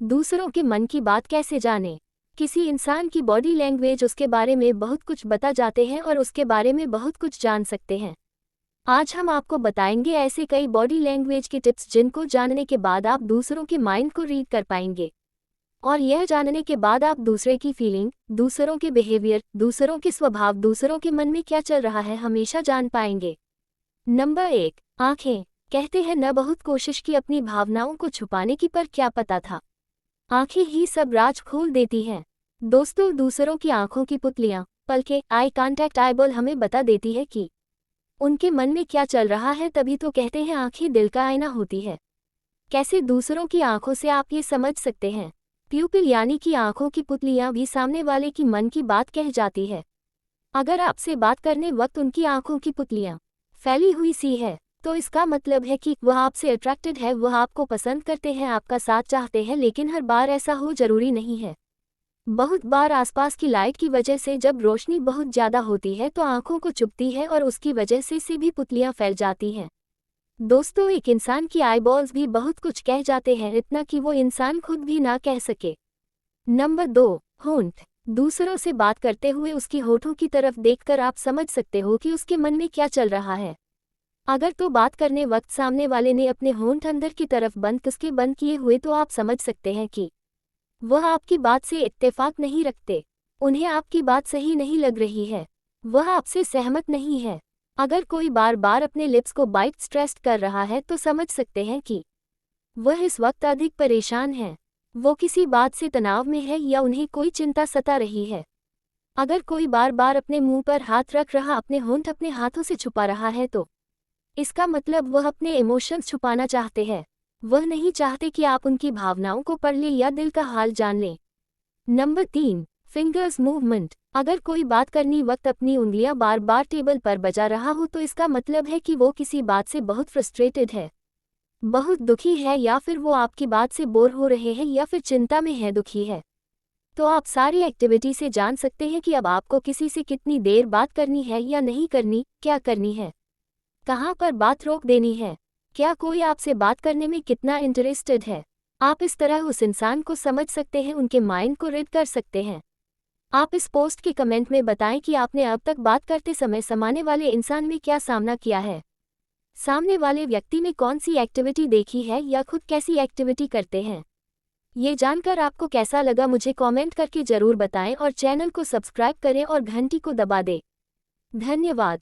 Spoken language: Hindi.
दूसरों के मन की बात कैसे जाने। किसी इंसान की बॉडी लैंग्वेज उसके बारे में बहुत कुछ बता जाते हैं और उसके बारे में बहुत कुछ जान सकते हैं। आज हम आपको बताएंगे ऐसे कई बॉडी लैंग्वेज के टिप्स जिनको जानने के बाद आप दूसरों के माइंड को रीड कर पाएंगे। और यह जानने के बाद आप दूसरे की फीलिंग, दूसरों के बिहेवियर, दूसरों के स्वभाव, दूसरों के मन में क्या चल रहा है हमेशा जान पाएंगे। नंबर 1, आंखें। कहते हैं न बहुत कोशिश की अपनी भावनाओं को छुपाने की, पर क्या पता था आंखें ही सब राज खोल देती हैं। दोस्तों, दूसरों की आंखों की पुतलियां, पलकें, आई कांटेक्ट, आईबॉल हमें बता देती है कि उनके मन में क्या चल रहा है। तभी तो कहते हैं आंखें दिल का आईना होती है। कैसे दूसरों की आंखों से आप ये समझ सकते हैं। प्यूपिल यानी कि आंखों की पुतलियां भी सामने वाले की मन की बात कह जाती है। अगर आपसे बात करने वक्त उनकी आंखों की पुतलियां फैली हुई सी है तो इसका मतलब है कि वह आपसे अट्रैक्टेड है, वह आपको पसंद करते हैं, आपका साथ चाहते हैं। लेकिन हर बार ऐसा हो जरूरी नहीं है। बहुत बार आसपास की लाइट की वजह से जब रोशनी बहुत ज्यादा होती है तो आंखों को चुभती है और उसकी वजह से भी पुतलियां फैल जाती हैं। दोस्तों, एक इंसान की आईबॉल्स भी बहुत कुछ कह जाते हैं, इतना कि वो इंसान खुद भी ना कह सके। नंबर 2, होंठ। दूसरों से बात करते हुए उसकी होठों की तरफ देखकर आप समझ सकते हो कि उसके मन में क्या चल रहा है। अगर तो बात करने वक्त सामने वाले ने अपने होंठ अंदर की तरफ बंद किए हुए तो आप समझ सकते हैं कि वह आपकी बात से इत्तेफाक नहीं रखते, उन्हें आपकी बात सही नहीं लग रही है, वह आपसे सहमत नहीं है। अगर कोई बार बार अपने लिप्स को बाइट स्ट्रेस्ड कर रहा है तो समझ सकते हैं कि वह इस वक्त अधिक परेशान है, वो किसी बात से तनाव में है या उन्हें कोई चिंता सता रही है। अगर कोई बार बार अपने मुंह पर हाथ रख रहा, अपने होंठ अपने हाथों से छुपा रहा है तो इसका मतलब वह अपने इमोशंस छुपाना चाहते हैं। वह नहीं चाहते कि आप उनकी भावनाओं को पढ़ लें या दिल का हाल जान लें। Number 3, fingers movement. अगर कोई बात करनी वक्त अपनी उंगलियां बार बार टेबल पर बजा रहा हो तो इसका मतलब है कि वो किसी बात से बहुत फ्रस्ट्रेटेड है, बहुत दुखी है, या फिर वो आपकी बात से बोर हो रहे हैं या फिर चिंता में है, दुखी है। तो आप सारी एक्टिविटी से जान सकते हैं कि अब आपको किसी से कितनी देर बात करनी है या नहीं करनी, क्या करनी है, कहाँ पर बात रोक देनी है, क्या कोई आपसे बात करने में कितना इंटरेस्टेड है। आप इस तरह उस इंसान को समझ सकते हैं, उनके माइंड को रीड कर सकते हैं। आप इस पोस्ट के कमेंट में बताएं कि आपने अब तक बात करते समय सामने वाले इंसान में क्या सामना किया है, सामने वाले व्यक्ति ने कौन सी एक्टिविटी देखी है या खुद कैसी एक्टिविटी करते हैं। ये जानकर आपको कैसा लगा मुझे कमेंट करके जरूर बताएं और चैनल को सब्सक्राइब करें और घंटी को दबा दें। धन्यवाद।